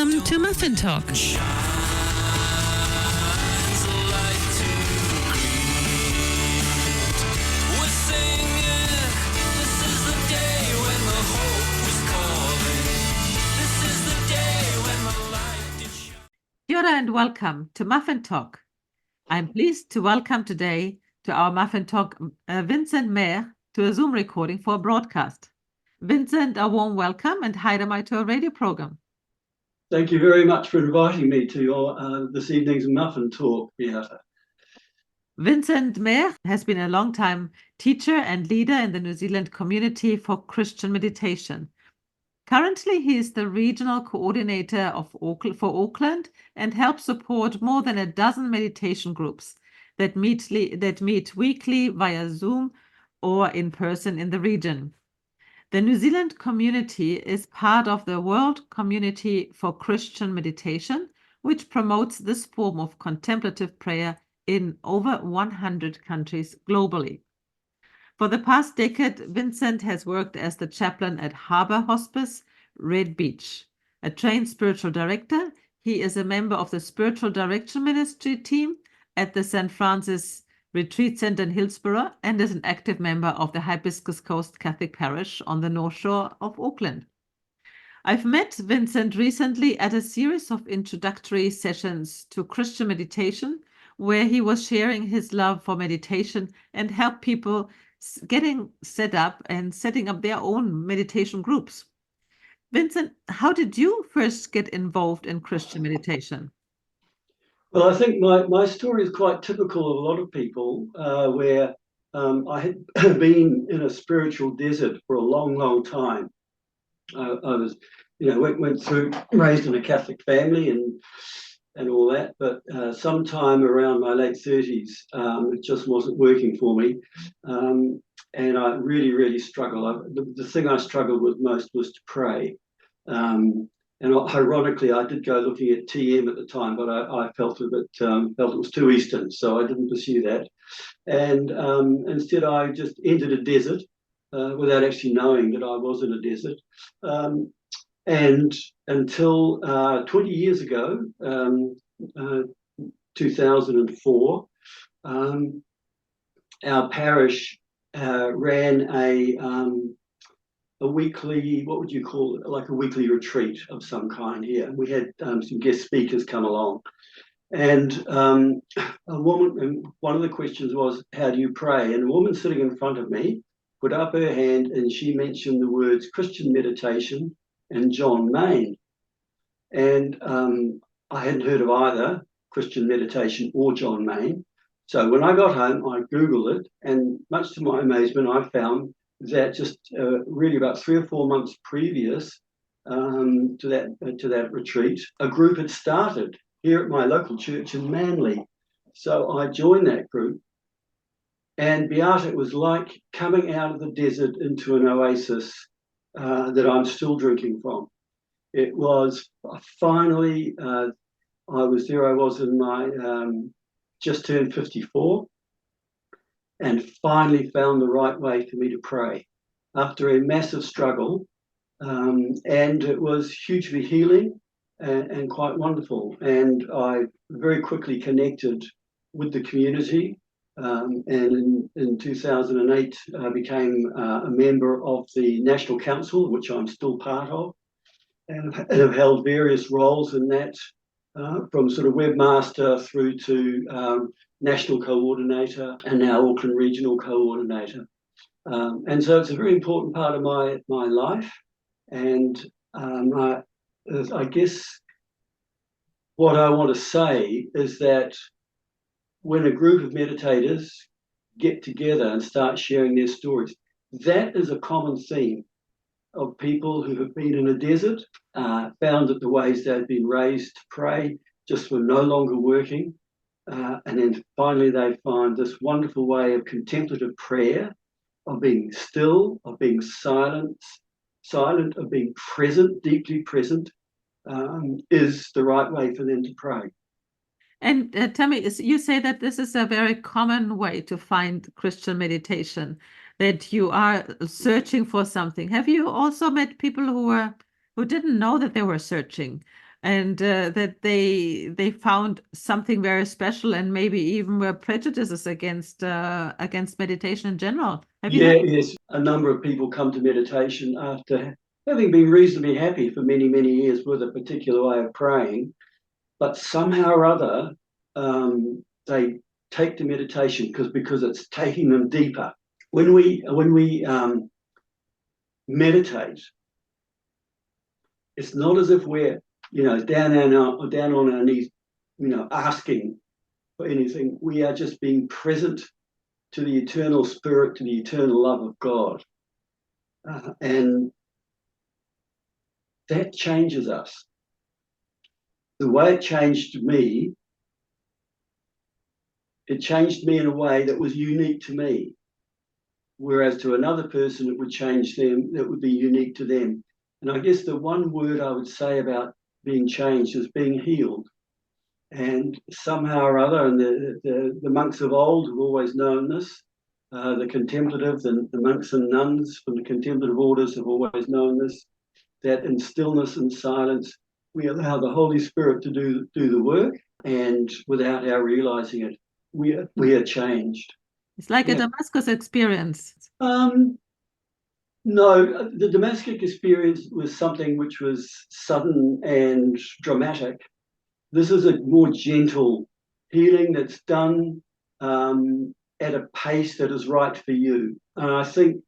welcome to Muffin Talk. Kia ora and welcome to Muffin Talk. I'm pleased to welcome today to our Muffin Talk Vincent Maire to a Zoom recording for a broadcast. Vincent, a warm welcome and hi to our radio program. Thank you very much for inviting me to your this evening's Muffin Talk, Beata. Vincent Maire has been a long-time teacher and leader in the New Zealand community for Christian meditation. Currently, he is the regional coordinator for Auckland and helps support more than a dozen meditation groups that meet weekly via Zoom or in person in the region. The New Zealand community is part of the World Community for Christian Meditation, which promotes this form of contemplative prayer in over 100 countries globally. For the past decade, Vincent has worked as the chaplain at Harbour Hospice, Red Beach. A trained spiritual director, he is a member of the Spiritual Direction Ministry team at the St. Francis Retreat Centre in Hillsborough and is an active member of the Hibiscus Coast Catholic Parish on the North Shore of Auckland. I've met Vincent recently at a series of introductory sessions to Christian meditation, where he was sharing his love for meditation and help people getting set up and setting up their own meditation groups. Vincent, how did you first get involved in Christian meditation? Well, I think my story is quite typical of a lot of people, where I had been in a spiritual desert for a long, long time. I was, went through, raised in a Catholic family and all that, but sometime around my late 30s, it just wasn't working for me. And I really, really struggled. The thing I struggled with most was to pray. And ironically, I did go looking at TM at the time, but I felt it was too Eastern, so I didn't pursue that. And instead, I just entered a desert without actually knowing that I was in a desert. And until 20 years ago, 2004, our parish ran a weekly, what would you call it, like a weekly retreat of some kind here. We had some guest speakers come along. And a woman, and one of the questions was, how do you pray? And a woman sitting in front of me put up her hand and she mentioned the words Christian meditation and John Maine. And I hadn't heard of either Christian meditation or John Maine. So when I got home, I Googled it, and much to my amazement, I found that just really about 3 or 4 months previous to that retreat, a group had started here at my local church in Manly. So I joined that group, and Beata, it was like coming out of the desert into an oasis that I'm still drinking from. It was finally, I was in my, just turned 54, and finally found the right way for me to pray after a massive struggle. And it was hugely healing and quite wonderful. And I very quickly connected with the community. And in 2008, I became a member of the National Council, which I'm still part of, and have held various roles in that, from sort of webmaster through to national coordinator and now Auckland regional coordinator. And so it's a very important part of my life. And I guess what I want to say is that when a group of meditators get together and start sharing their stories, that is a common theme of people who have been in a desert, found that the ways they'd been raised to pray just were no longer working. And then finally they find this wonderful way of contemplative prayer, of being still, of being silent, of being present, deeply present, is the right way for them to pray. And tell me, you say that this is a very common way to find Christian meditation, that you are searching for something. Have you also met people who didn't know that they were searching? and that they found something very special, and maybe even were prejudices against meditation in general. Have you Yeah, had? yes. A number of people come to meditation after having been reasonably happy for many, many years with a particular way of praying, but somehow or other they take to meditation because it's taking them deeper. When we meditate, it's not as if we're down on our knees, asking for anything. We are just being present to the eternal spirit, to the eternal love of God. And that changes us. The way it changed me in a way that was unique to me. Whereas to another person, it would change them, that would be unique to them. And I guess the one word I would say about being changed is being healed. And somehow or other, and the monks of old have always known this, the contemplative, the monks and nuns from the contemplative orders have always known this, that in stillness and silence, we allow the Holy Spirit to do the work, and without our realizing it, we are changed. It's like a Yeah. Damascus experience. No, the Damascus experience was something which was sudden and dramatic. This is a more gentle healing that's done at a pace that is right for you. And I think,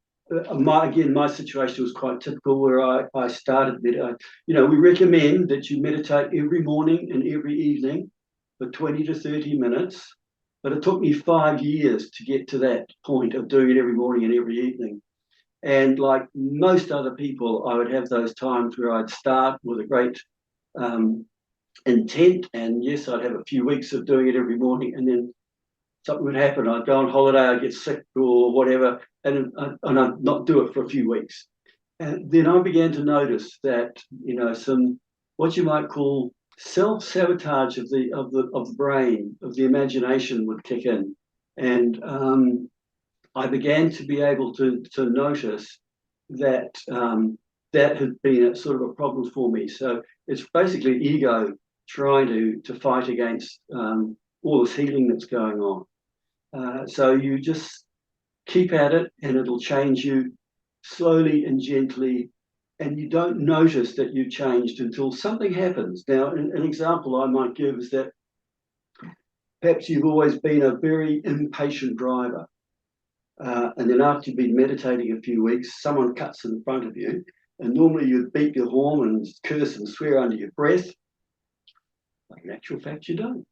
my situation was quite typical where I started meditating. We recommend that you meditate every morning and every evening for 20 to 30 minutes. But it took me 5 years to get to that point of doing it every morning and every evening. And like most other people, I would have those times where I'd start with a great intent, and yes, I'd have a few weeks of doing it every morning, and then something would happen. I'd go on holiday, I'd get sick or whatever, and I'd not do it for a few weeks. And then I began to notice that some what you might call self-sabotage of the brain, of the imagination would kick in, and I began to be able to notice that that had been a sort of a problem for me. So it's basically ego trying to fight against all this healing that's going on. So you just keep at it, and it'll change you slowly and gently, and you don't notice that you've changed until something happens. Now, an example I might give is that perhaps you've always been a very impatient driver. And then after you've been meditating a few weeks, someone cuts in front of you, and normally you'd beat your horn and curse and swear under your breath. But in actual fact, you don't.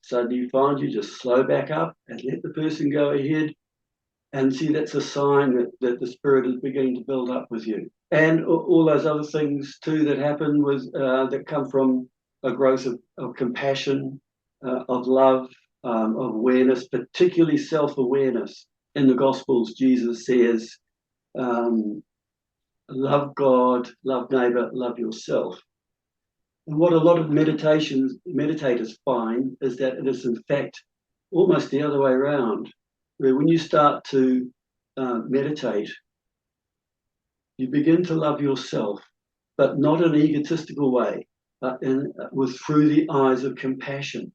Suddenly you find you just slow back up and let the person go ahead, and see that's a sign that the spirit is beginning to build up with you. And all those other things too that happen that come from a growth of compassion, of love, of awareness, particularly self-awareness. In the Gospels, Jesus says, love God, love neighbor, love yourself. And what a lot of meditators find is that it is in fact almost the other way around, where when you start to meditate, you begin to love yourself, but not in an egotistical way, but through the eyes of compassion.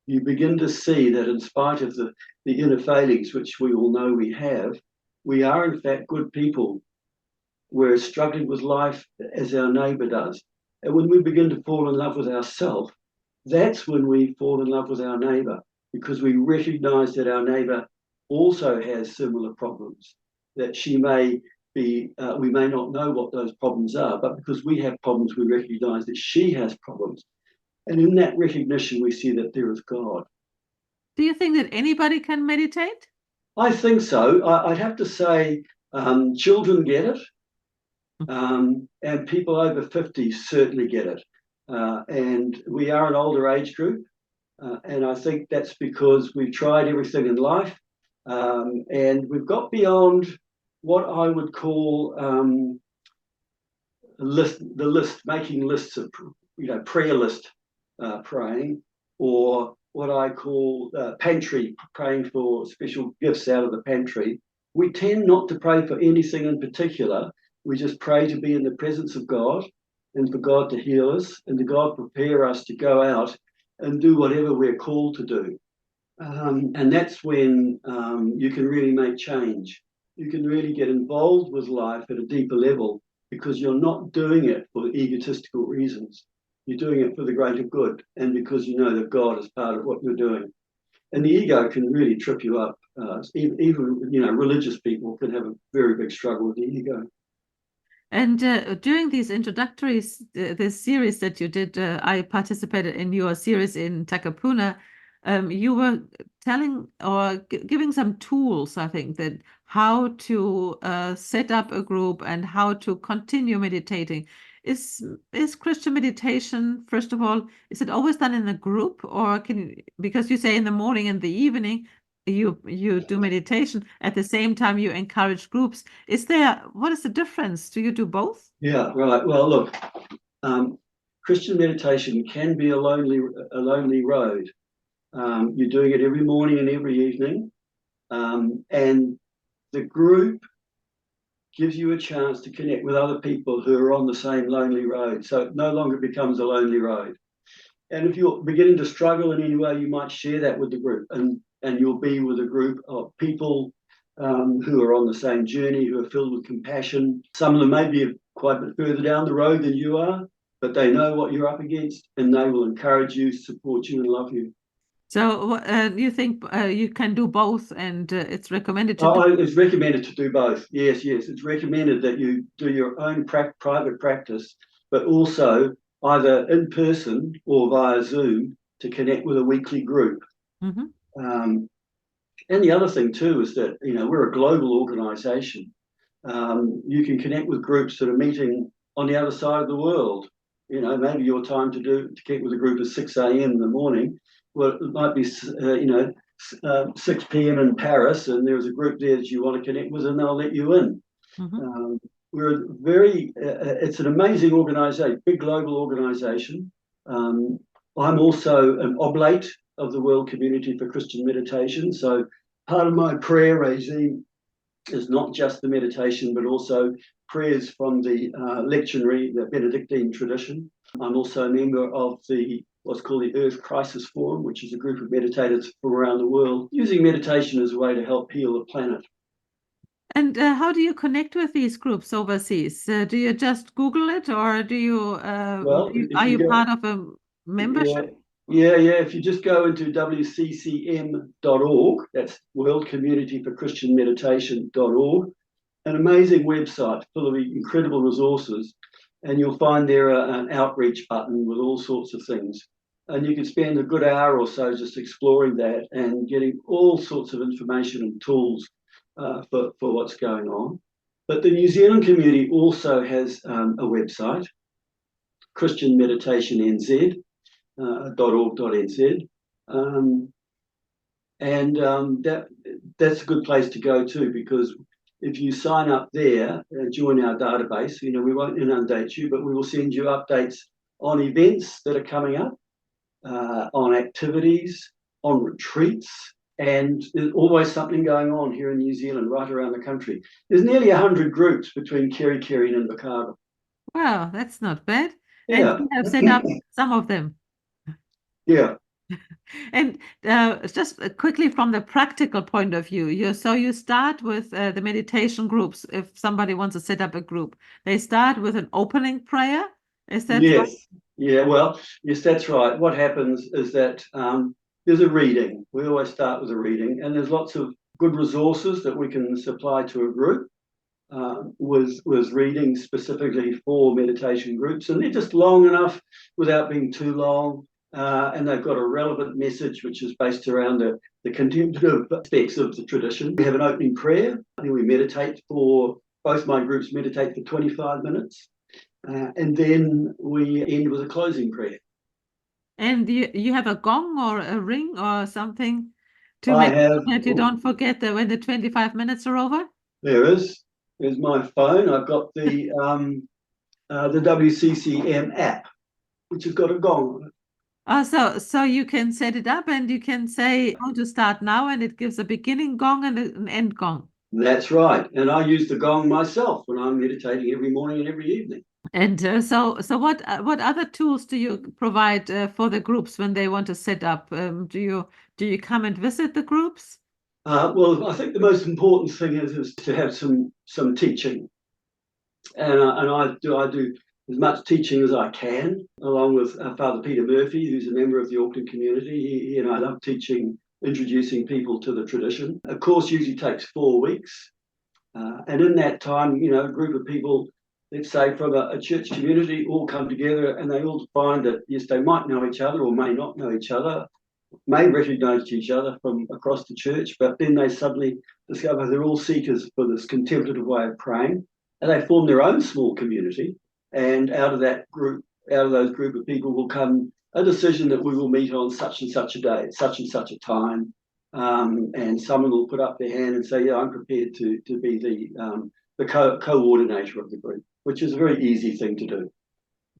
You begin to see that in spite of the inner failings, which we all know we have, we are in fact good people. We're struggling with life as our neighbour does. And when we begin to fall in love with ourselves, that's when we fall in love with our neighbour, because we recognise that our neighbour also has similar problems, that she may be, we may not know what those problems are, but because we have problems, we recognise that she has problems. And in that recognition, we see that there is God. Do you think that anybody can meditate? I think so. I'd have to say children get it, and people over 50 certainly get it. And we are an older age group, and I think that's because we've tried everything in life, and we've got beyond what I would call making lists of, prayer list praying, or what I call pantry, praying for special gifts out of the pantry. We tend not to pray for anything in particular. We just pray to be in the presence of God and for God to heal us and to God prepare us to go out and do whatever we're called to do. And that's when you can really make change. You can really get involved with life at a deeper level because you're not doing it for egotistical reasons. You're doing it for the greater good and because you know that God is part of what you're doing. And the ego can really trip you up. Even religious people can have a very big struggle with the ego. And during these introductories, this series that you did, I participated in your series in Takapuna. You were telling or giving some tools, I think, that how to set up a group and how to continue meditating. Is Christian meditation, first of all, is it always done in a group, or because you say in the morning and the evening, you do meditation at the same time you encourage groups. What is the difference? Do you do both? Yeah, right. Well, look, Christian meditation can be a lonely road. You're doing it every morning and every evening, and the group gives you a chance to connect with other people who are on the same lonely road. So it no longer becomes a lonely road. And if you're beginning to struggle in any way, you might share that with the group, and you'll be with a group of people who are on the same journey, who are filled with compassion. Some of them may be quite a bit further down the road than you are, but they know what you're up against, and they will encourage you, support you, and love you. So you think you can do both, and it's recommended to do? It's recommended to do both. Yes. It's recommended that you do your own private practice, but also either in person or via Zoom to connect with a weekly group. Mm-hmm. And the other thing too is that we're a global organisation. You can connect with groups that are meeting on the other side of the world. Maybe your time to connect with a group is 6 a.m. in the morning. Well, it might be 6 p.m. in Paris, and there's a group there that you want to connect with, and they'll let you in. Mm-hmm. It's an amazing organisation, big global organisation. I'm also an oblate of the World Community for Christian Meditation. So part of my prayer regime is not just the meditation, but also prayers from the lectionary, the Benedictine tradition. I'm also a member of what's called the Earth Crisis Forum, which is a group of meditators from around the world, using meditation as a way to help heal the planet. And how do you connect with these groups overseas? Do you just Google it, or do you are you part of a membership? Yeah. If you just go into wccm.org, that's World Community for Christian Meditation.org, an amazing website full of incredible resources, and you'll find there an outreach button with all sorts of things. And you can spend a good hour or so just exploring that and getting all sorts of information and tools for what's going on. But the New Zealand community also has a website, Christian Meditation NZ. .org.nz, that's a good place to go too, because if you sign up there, join our database, we won't inundate you, but we will send you updates on events that are coming up, on activities, on retreats, and there's always something going on here in New Zealand, right around the country. There's nearly 100 groups between Kerikeri and Invercargill. Wow, that's not bad. Yeah. And you have set up some of them. Yeah. And just quickly from the practical point of view, you start with the meditation groups. If somebody wants to set up a group, they start with an opening prayer. Is that Yes. right? Yeah, well, yes, that's right. What happens is that there's a reading. We always start with a reading, and there's lots of good resources that we can supply to a group with reading specifically for meditation groups, and they're just long enough without being too long. And they've got a relevant message which is based around the contemplative aspects of the tradition. We have an opening prayer, and we meditate both my groups meditate for 25 minutes. And then we end with a closing prayer. And you have a gong or a ring or something to make sure that you don't forget that when the 25 minutes are over? There's my phone. I've got the WCCM app, which has got a gong on it. So you can set it up and you can say, I want to start now, and it gives a beginning gong and an end gong. That's right. And I use the gong myself when I'm meditating every morning and every evening. And so what other tools do you provide for the groups when they want to set up? Do you come and visit the groups? Well, I think the most important thing is to have some teaching, and I do as much teaching as I can, along with Father Peter Murphy, who's a member of the Auckland community. He and I love teaching, introducing people to the tradition. A course usually takes 4 weeks, and in that time, a group of people, let's say from a church community, all come together, and they all find that yes, they might know each other or may not know each other, may recognize each other from across the church, but then they suddenly discover they're all seekers for this contemplative way of praying, and they form their own small community. And out of those group of people will come a decision that we will meet on such and such a day, at such and such a time. And someone will put up their hand and say, yeah, I'm prepared to be the coordinator of the group, which is a very easy thing to do.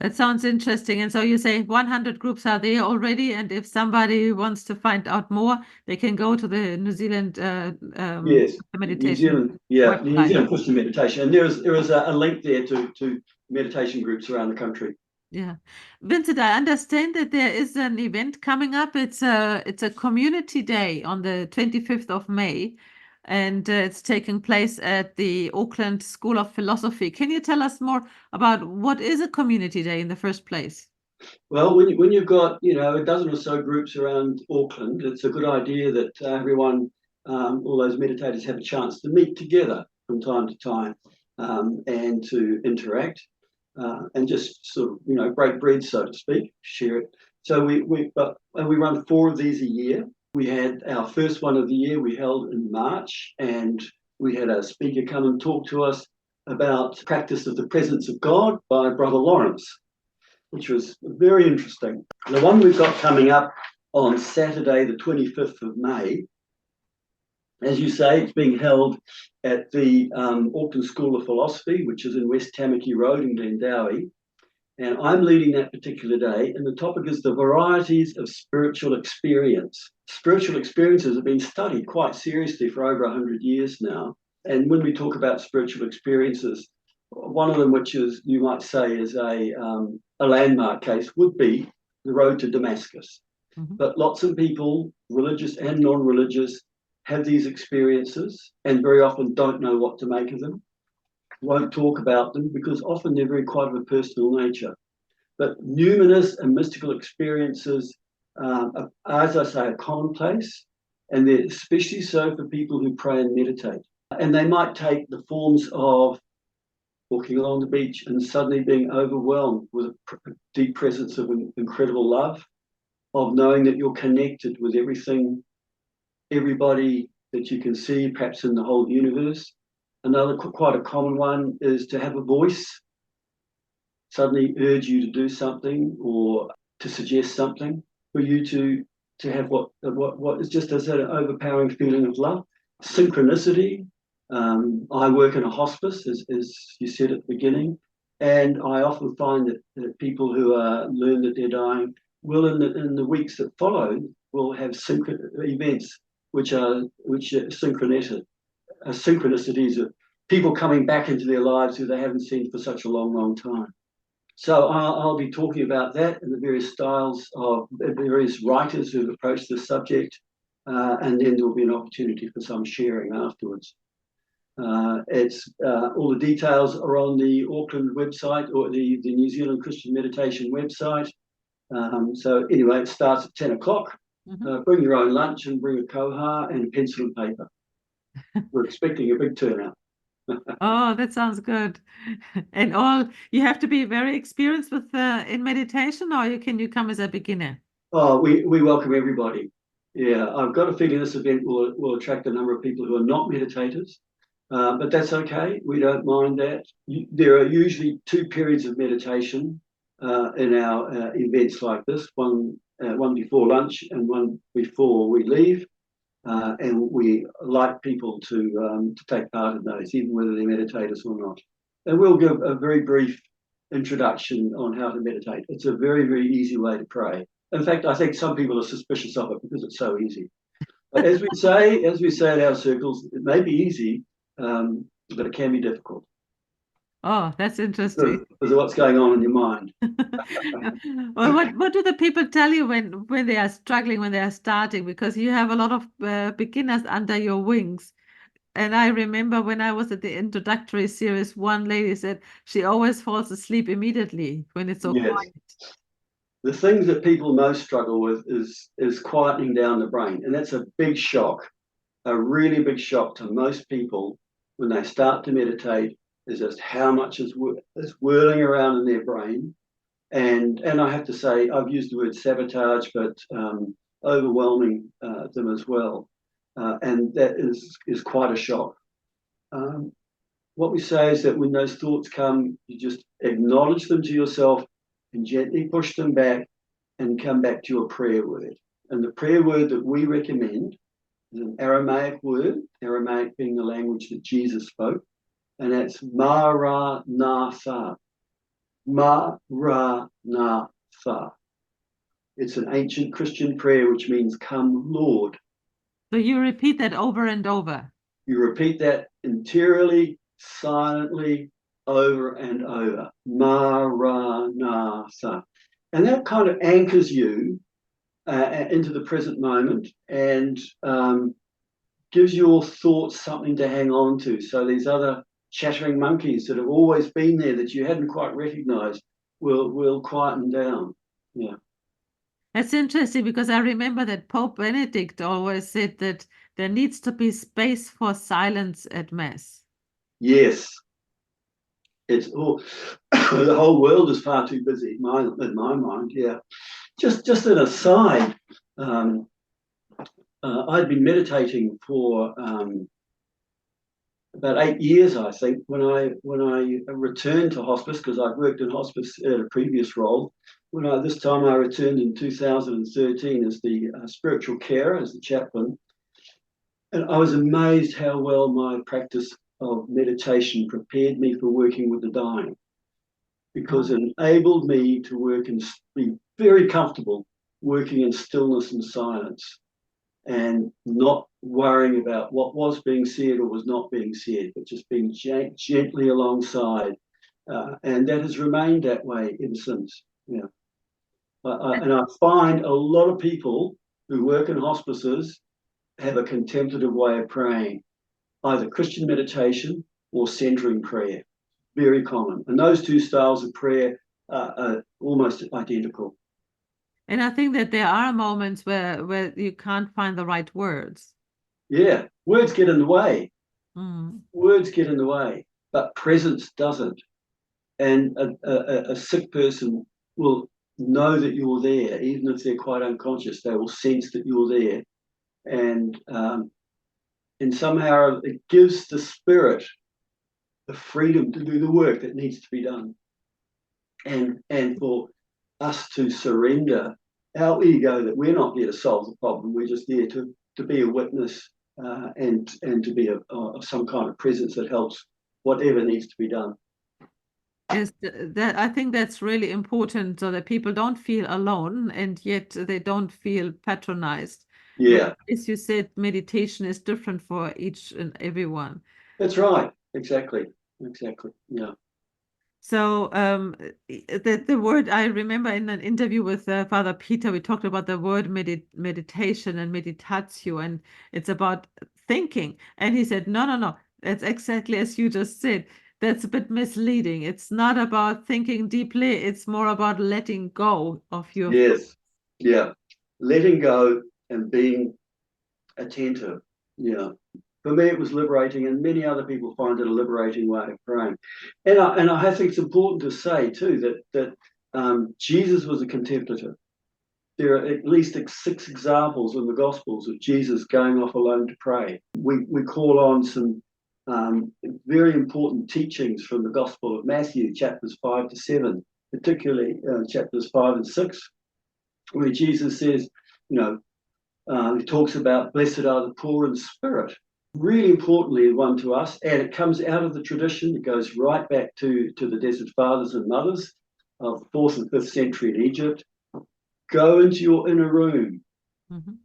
That sounds interesting. And so you say 100 groups are there already, and if somebody wants to find out more, they can go to the New Zealand Yes, New meditation Zealand, yeah, the New website. Zealand Christian meditation, and there is a link there to meditation groups around the country. Yeah. Vincent, I understand that there is an event coming up. It's a community day on the 25th of May, and it's taking place at the Auckland School of Philosophy. Can you tell us more about what is a community day in the first place? Well, when you've got a dozen or so groups around Auckland, it's a good idea that everyone, all those meditators, have a chance to meet together from time to time, and to interact, and just sort of break bread, so to speak, share it. So we run 4 of these a year. We had our first one of the year we held in March, and we had a speaker come and talk to us about practice of the presence of God by Brother Lawrence, which was very interesting. The one we've got coming up on Saturday, the 25th of May, as you say, it's being held at the Auckland School of Philosophy, which is in West Tamaki Road in Glendowie. And I'm leading that particular day, and the topic is the varieties of spiritual experience. Spiritual experiences have been studied quite seriously for over 100 years now. And when we talk about spiritual experiences, one of them, which is, you might say, is a landmark case, would be the road to Damascus. Mm-hmm. But lots of people, religious and non-religious, have these experiences and very often don't know what to make of them, won't talk about them because often they're very quite of a personal nature. But numinous and mystical experiences are, as I say, are commonplace, and they're especially so for people who pray and meditate. And they might take the forms of walking along the beach and suddenly being overwhelmed with a deep presence of incredible love, of knowing that you're connected with everything, everybody that you can see, perhaps in the whole universe. Another quite a common one is to have a voice suddenly urge you to do something or to suggest something for you to have what is just as an overpowering feeling of love. Synchronicity. I work in a hospice, as you said at the beginning, and I often find that people who learn that they're dying will, in the weeks that follow, will have events which are synchronicity. Synchronicities of people coming back into their lives who they haven't seen for such a long, long time. So I'll be talking about that and the various styles of various writers who've approached this subject, and then there'll be an opportunity for some sharing afterwards. All the details are on the Auckland website or the New Zealand Christian Meditation website. So anyway, it starts at 10 o'clock. Mm-hmm. Bring your own lunch and bring a koha and a pencil and paper. We're expecting a big turnout. Oh, that sounds good. And you have to be very experienced with in meditation, or you come as a beginner? Oh, we welcome everybody. Yeah, I've got a feeling this event will attract a number of people who are not meditators, but that's okay. We don't mind that. There are usually 2 periods of meditation in our events like this, one before lunch and one before we leave. And we like people to take part in those, even whether they're meditators or not. And we'll give a very brief introduction on how to meditate. It's a very, very easy way to pray. In fact, I think some people are suspicious of it because it's so easy. But as we say in our circles, it may be easy, but it can be difficult. Oh, that's interesting. Because of what's going on in your mind. Well, what do the people tell you when they are struggling, when they are starting? Because you have a lot of beginners under your wings. And I remember when I was at the introductory series, one lady said she always falls asleep immediately when it's so Yes. quiet. The things that people most struggle with is quietening down the brain. And that's a big shock, a really big shock to most people when they start to meditate, is just how much is whirling around in their brain. And I have to say, I've used the word sabotage, but overwhelming them as well. And that is quite a shock. Um, what we say is that when those thoughts come, you just acknowledge them to yourself and gently push them back and come back to your prayer word. And the prayer word that we recommend is an Aramaic word, Aramaic being the language that Jesus spoke, and that's Maranatha. Maranatha. It's an ancient Christian prayer which means come Lord. So you repeat that over and over. You repeat that interiorly, silently, over and over. Maranatha. And that kind of anchors you into the present moment and gives your thoughts something to hang on to. So these other chattering monkeys that have always been there that you hadn't quite recognized will quieten down. Yeah. That's interesting because I remember that Pope Benedict always said that there needs to be space for silence at Mass. Yes. It's all the whole world is far too busy in my mind. Yeah. Just an aside, I'd been meditating for about 8 years, I think, when I returned to hospice, because I'd worked in hospice at a previous role. This time I returned in 2013 as the spiritual carer, as the chaplain, and I was amazed how well my practice of meditation prepared me for working with the dying, because it enabled me to work and be very comfortable working in stillness and silence, and not worrying about what was being said or was not being said, but just being gently alongside. And that has remained that way ever since. Yeah. And I find a lot of people who work in hospices have a contemplative way of praying, either Christian meditation or centering prayer. Very common. And those two styles of prayer are almost identical. And I think that there are moments where you can't find the right words. Yeah, words get in the way. Mm. Words get in the way, but presence doesn't. And a sick person will know that you're there, even if they're quite unconscious. They will sense that you're there, and somehow it gives the spirit the freedom to do the work that needs to be done, and for us to surrender our ego, that we're not there to solve the problem. We're just there to be a witness, and to be some kind of presence that helps whatever needs to be done. Yes, that I think that's really important so that people don't feel alone and yet they don't feel patronized. But Yeah, as you said, meditation is different for each and everyone. that's right. Exactly. Yeah. So the word I remember in an interview with Father Peter, we talked about the word meditation and meditatio, and it's about thinking. And he said, no, no, no, that's exactly as you just said. That's a bit misleading. It's not about thinking deeply. It's more about letting go of your. Yes. Yeah. Letting go and being attentive. Yeah. For me, it was liberating, and many other people find it a liberating way of praying. And I think it's important to say too that Jesus was a contemplative. There are at least 6 examples in the Gospels of Jesus going off alone to pray. We call on some very important teachings from the Gospel of Matthew, chapters 5 to 7, particularly chapters 5 and 6, where Jesus says, he talks about blessed are the poor in spirit. Really importantly, one to us, and it comes out of the tradition. It goes right back to the Desert Fathers and Mothers of 4th and 5th century in Egypt. Go into your inner room. Mhm.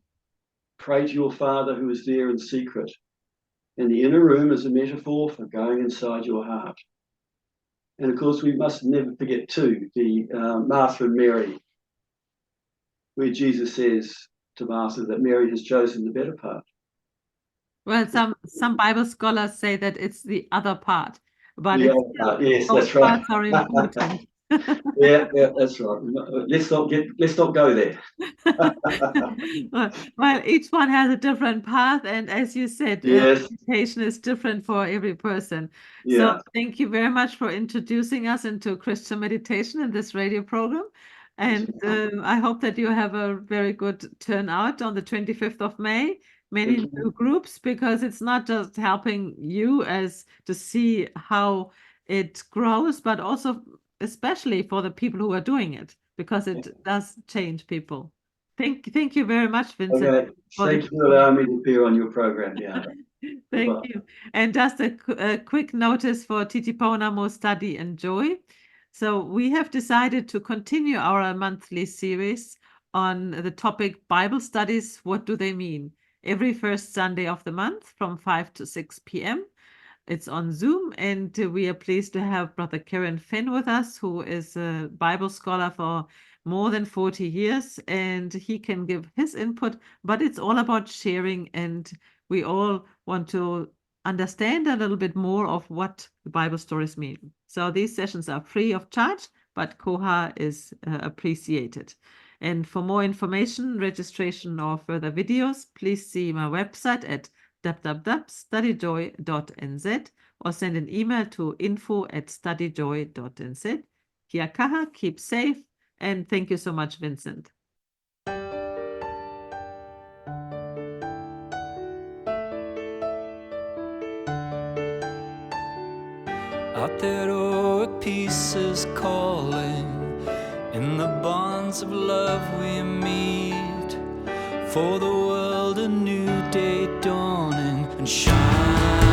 Pray to your Father who is there in secret. And the inner room is a metaphor for going inside your heart. And of course, we must never forget too the Martha and Mary, where Jesus says to Martha that Mary has chosen the better part. Well, some Bible scholars say that it's the other part, but The it's other part, yes, both that's right. parts are important. Yeah, that's right. Let's not go there. Well, each one has a different path, and as you said, Yes, meditation is different for every person. So yeah. thank you very much for introducing us into Christian meditation in this radio program. And I hope that you have a very good turnout on the 25th of May, many Thank you. new groups, because it's not just helping you as to see how it grows, but also especially for the people who are doing it, because it does change people. Thank you very much, Vincent, Okay, for thank the you for allowing me to appear on your program. Yeah. Thank Bye-bye. you. And just a quick notice for Titipounamu Study and Joy. So we have decided to continue our monthly series on the topic Bible studies. What do they mean? Every first Sunday of the month from 5 to 6 p.m. It's on Zoom, and we are pleased to have Brother Karen Finn with us, who is a Bible scholar for more than 40 years, and he can give his input, but it's all about sharing, and we all want to understand a little bit more of what the Bible stories mean. So these sessions are free of charge, but Koha is appreciated. And for more information, registration, or further videos, please see my website at www.studyjoy.nz or send an email to info@studyjoy.nz. Kia kaha, keep safe, and thank you so much, Vincent. Out there, oh, peace is calling. In the bonds of love we meet. For the world, a new day dawning and shine.